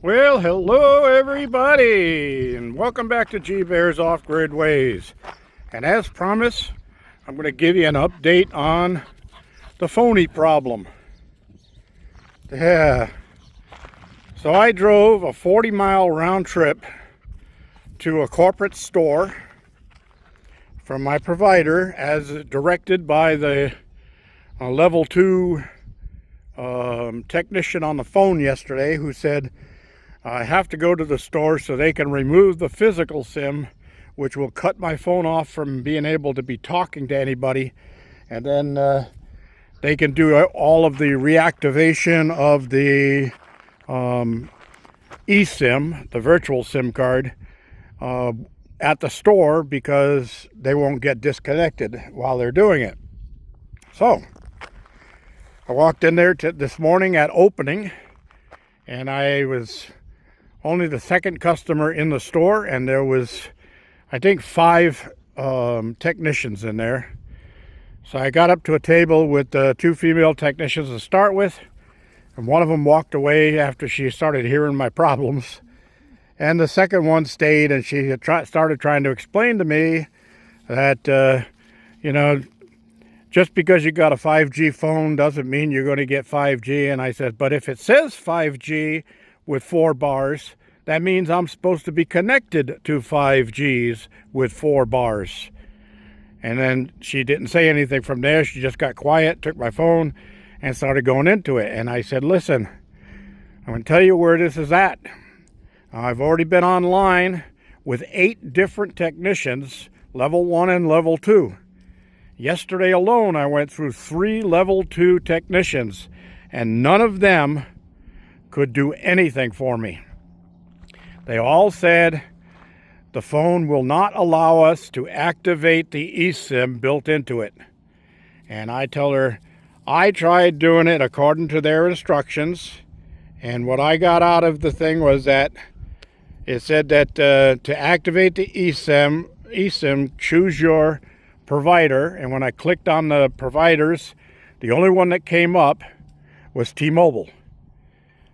Well, hello everybody, and welcome back to G Bear's Off-Grid Ways. And as promised, I'm going to give you an update on the Phoney problem. Yeah. So I drove a 40-mile round trip to a corporate store from my provider as directed by the level 2 technician on the phone yesterday, who said I have to go to the store so they can remove the physical SIM, which will cut my phone off from being able to be talking to anybody, and then they can do all of the reactivation of the eSIM, the virtual SIM card, at the store, because they won't get disconnected while they're doing it. So I walked in there this morning at opening, and I was only the second customer in the store, and there was, I think, 5 technicians in there. So I got up to a table with 2 female technicians to start with, and one of them walked away after she started hearing my problems, and the second one stayed, and she started trying to explain to me that just because you got a 5G phone doesn't mean you're going to get 5G. And I said, but if it says 5G with 4 bars, that means I'm supposed to be connected to 5Gs with 4 bars. And then she didn't say anything from there. She just got quiet, took my phone, and started going into it. And I said, listen, I'm going to tell you where this is at. I've already been online with 8 different technicians, level 1 and level 2. Yesterday alone, I went through 3 level 2 technicians, and none of them could do anything for me. They all said the phone will not allow us to activate the eSIM built into it. And I tell her, I tried doing it according to their instructions, and what I got out of the thing was that it said that to activate the eSIM, choose your provider. And when I clicked on the providers, the only one that came up was T-Mobile.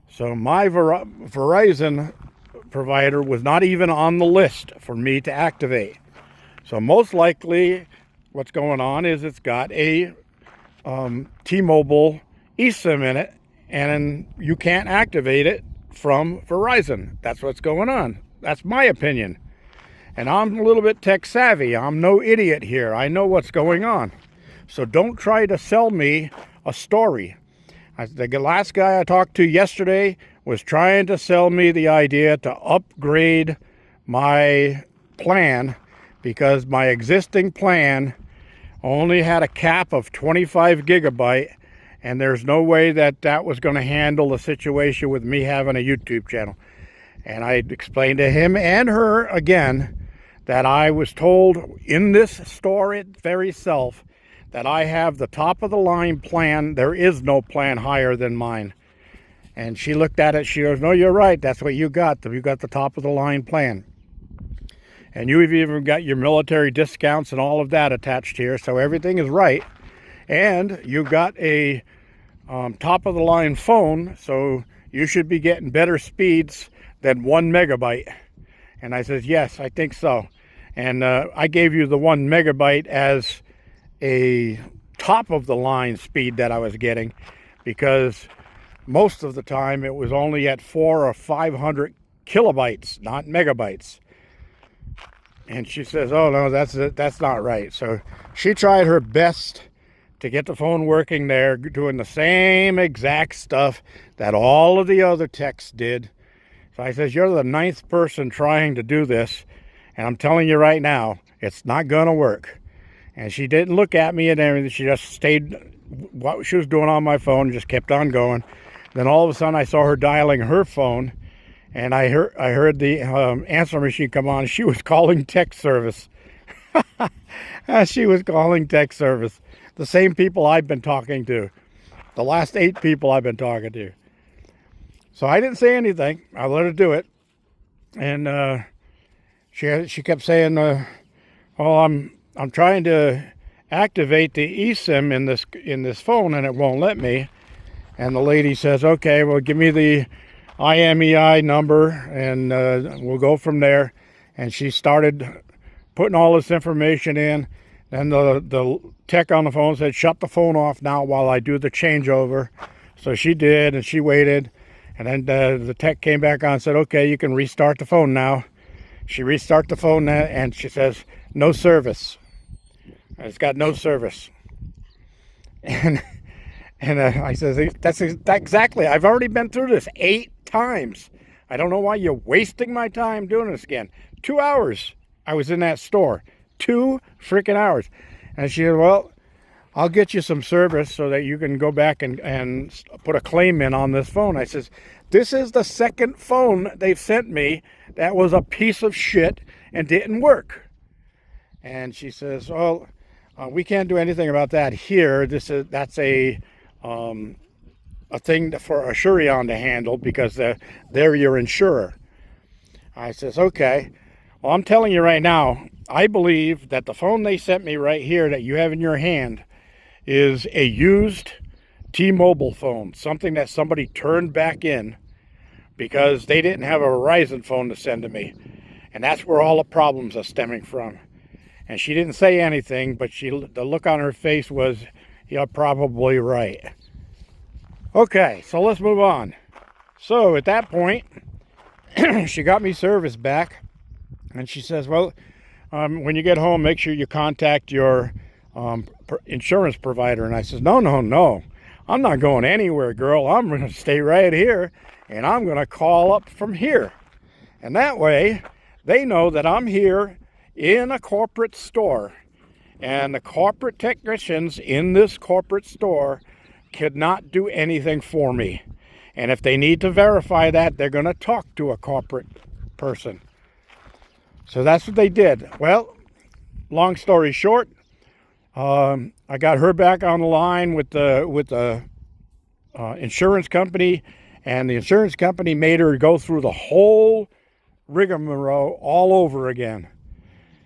So my Verizon provider was not even on the list for me to activate. So most likely what's going on is it's got a T-Mobile eSIM in it, and you can't activate it from Verizon. That's what's going on. That's my opinion. And I'm a little bit tech savvy. I'm no idiot here. I know what's going on. So don't try to sell me a story. The last guy I talked to yesterday was trying to sell me the idea to upgrade my plan, because my existing plan only had a cap of 25 gigabyte, and there's no way that that was going to handle the situation with me having a YouTube channel. And I explained to him and her again that I was told in this store very self that I have the top of the line plan. There is no plan higher than mine. And she looked at it, she goes, no, you're right, that's what you got. You got the top of the line plan. And you've even got your military discounts and all of that attached here, so everything is right. And you've got a top of the line phone, so you should be getting better speeds than 1 megabyte. And I said, yes, I think so. And I gave you the 1 megabyte as a top of the line speed that I was getting, because most of the time it was only at 400 or 500 kilobytes, not megabytes. And she says, oh no, that's not right. So she tried her best to get the phone working there, doing the same exact stuff that all of the other techs did. So I says, you're the 9th person trying to do this, and I'm telling you right now, it's not gonna work. And she didn't look at me and everything. She just stayed what she was doing on my phone, just kept on going. Then all of a sudden I saw her dialing her phone, and I heard the answer machine come on. She was calling tech service. She was calling tech service. The same people I've been talking to. The last 8 people I've been talking to. So I didn't say anything. I let her do it. And she kept saying, oh, I'm trying to activate the eSIM in this phone, and it won't let me. And the lady says, okay, well, give me the IMEI number, and we'll go from there. And she started putting all this information in. And the tech on the phone said, shut the phone off now while I do the changeover. So she did, and she waited. And then the tech came back on and said, okay, you can restart the phone now. She restarted the phone, and she says, no service. It's got no service. And I says, that's exactly, I've already been through this 8 times. I don't know why you're wasting my time doing this again. 2 hours I was in that store. 2 freaking hours. And she said, well, I'll get you some service so that you can go back and put a claim in on this phone. I says, this is the second phone they've sent me that was a piece of shit and didn't work. And she says, well, we can't do anything about that here. That's a thing for Assurion to handle because they're your insurer. I says, okay. Well, I'm telling you right now, I believe that the phone they sent me right here that you have in your hand is a used T-Mobile phone, something that somebody turned back in because they didn't have a Verizon phone to send to me. And that's where all the problems are stemming from. And she didn't say anything, but the look on her face was, you're probably right. Okay, so let's move on. So at that point, she got me service back, and she says, well, when you get home, make sure you contact your insurance provider. And I says, no, I'm not going anywhere, girl. I'm going to stay right here, and I'm going to call up from here. And that way, they know that I'm here in a corporate store, and the corporate technicians in this corporate store could not do anything for me. And if they need to verify that, they're going to talk to a corporate person. So that's what they did. Well, long story short, I got her back on the line with the insurance company, and the insurance company made her go through the whole rigmarole all over again.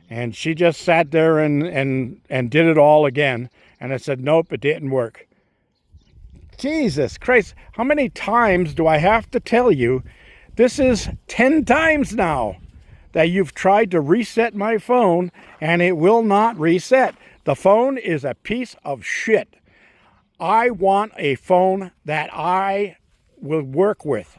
And she just sat there and did it all again. And I said, nope, it didn't work. Jesus Christ, how many times do I have to tell you? This is 10 times now that you've tried to reset my phone, and it will not reset. The phone is a piece of shit. I want a phone that I will work with.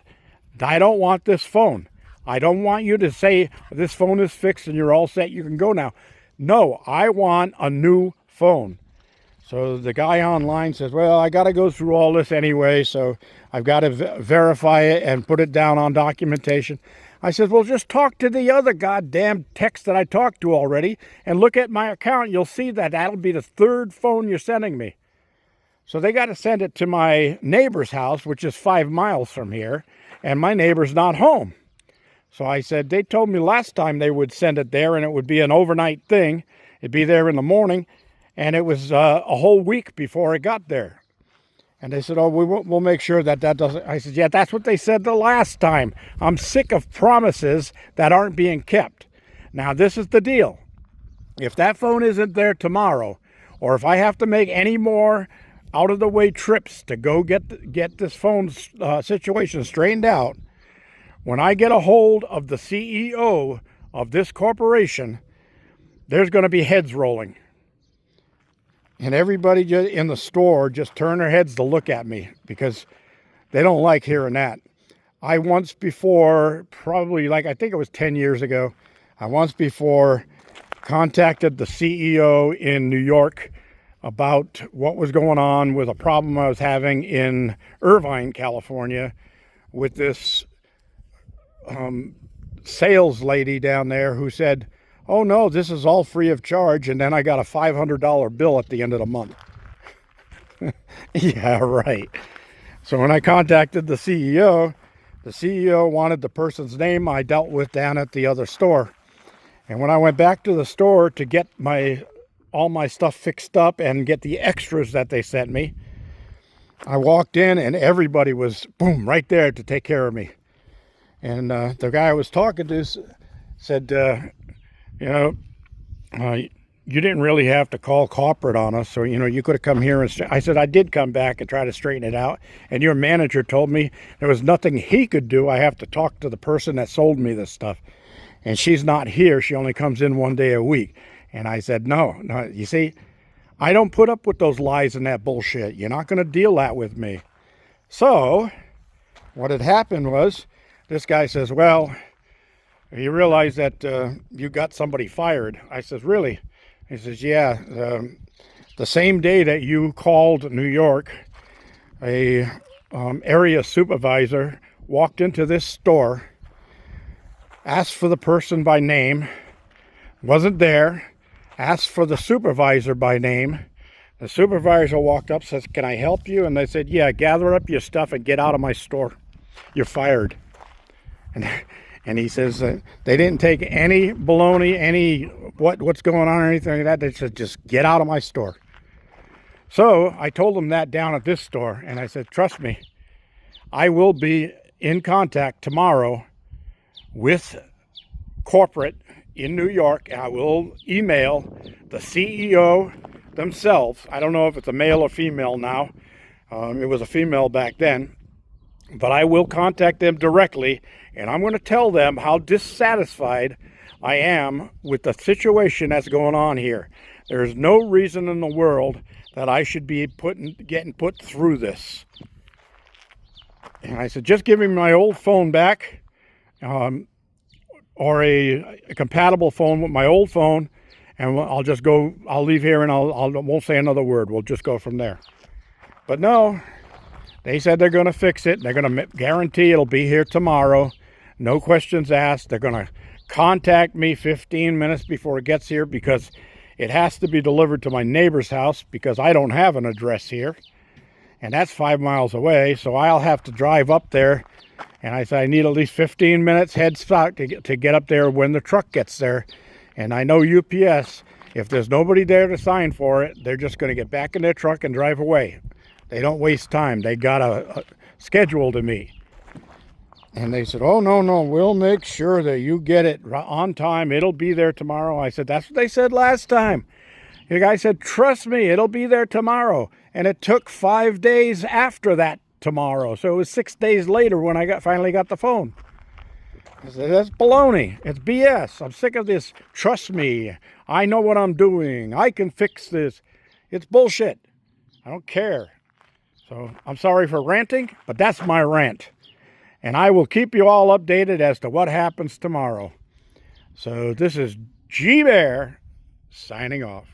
I don't want this phone. I don't want you to say, this phone is fixed and you're all set, you can go now. No, I want a new phone. So the guy online says, well, I got to go through all this anyway, so I've got to verify it and put it down on documentation. I said, well, just talk to the other goddamn text that I talked to already and look at my account. You'll see that that'll be the 3rd phone you're sending me. So they got to send it to my neighbor's house, which is 5 miles from here, and my neighbor's not home. So I said, they told me last time they would send it there and it would be an overnight thing. It'd be there in the morning, and it was a whole week before it got there. And they said, oh, we'll make sure that doesn't. I said, yeah, that's what they said the last time. I'm sick of promises that aren't being kept. Now, this is the deal. If that phone isn't there tomorrow, or if I have to make any more out-of-the-way trips to go get this phone situation straightened out, when I get a hold of the CEO of this corporation, there's going to be heads rolling. And everybody in the store just turn their heads to look at me because they don't like hearing that. I once before, probably I think it was 10 years ago, I once before contacted the CEO in New York about what was going on with a problem I was having in Irvine, California, with this sales lady down there who said, oh no, this is all free of charge, and then I got a $500 bill at the end of the month. Yeah, right. So when I contacted the CEO wanted the person's name I dealt with down at the other store. And when I went back to the store to get all my stuff fixed up and get the extras that they sent me, I walked in and everybody was, boom, right there to take care of me. And the guy I was talking to said, you didn't really have to call corporate on us. So, you could have come here and I said, I did come back and try to straighten it out. And your manager told me there was nothing he could do. I have to talk to the person that sold me this stuff. And she's not here. She only comes in 1 day a week. And I said, no, you see, I don't put up with those lies and that bullshit. You're not going to deal that with me. So what had happened was this guy says, well, you realize that you got somebody fired. I says, really? He says, yeah, the same day that you called New York, a area supervisor walked into this store, asked for the person by name, wasn't there, asked for the supervisor by name. The supervisor walked up, says, can I help you? And they said, yeah, gather up your stuff and get out of my store. You're fired. And he says they didn't take any baloney, any what's going on or anything like that. They said, just get out of my store. So I told them that down at this store, and I said, trust me, I will be in contact tomorrow with corporate in New York. I will email the CEO themselves. I don't know if it's a male or female now. It was a female back then. But I will contact them directly, and I'm going to tell them how dissatisfied I am with the situation that's going on here. There's no reason in the world that I should be getting put through this. And I said, just give me my old phone back, or a compatible phone with my old phone, and I'll just go. I'll leave here and I won't say another word. We'll just go from there. But no. They said they're going to fix it. They're going to guarantee it'll be here tomorrow. No questions asked. They're going to contact me 15 minutes before it gets here because it has to be delivered to my neighbor's house because I don't have an address here. And that's 5 miles away, so I'll have to drive up there. And I said I need at least 15 minutes head start to get up there when the truck gets there. And I know UPS, if there's nobody there to sign for it, they're just going to get back in their truck and drive away. They don't waste time. They got a schedule to meet. And they said, oh, no, we'll make sure that you get it on time. It'll be there tomorrow. I said, that's what they said last time. The guy said, trust me, it'll be there tomorrow. And it took 5 days after that tomorrow. So it was 6 days later when I finally got the phone. I said, that's baloney. It's BS. I'm sick of this. Trust me. I know what I'm doing. I can fix this. It's bullshit. I don't care. So I'm sorry for ranting, but that's my rant. And I will keep you all updated as to what happens tomorrow. So this is G-Bear signing off.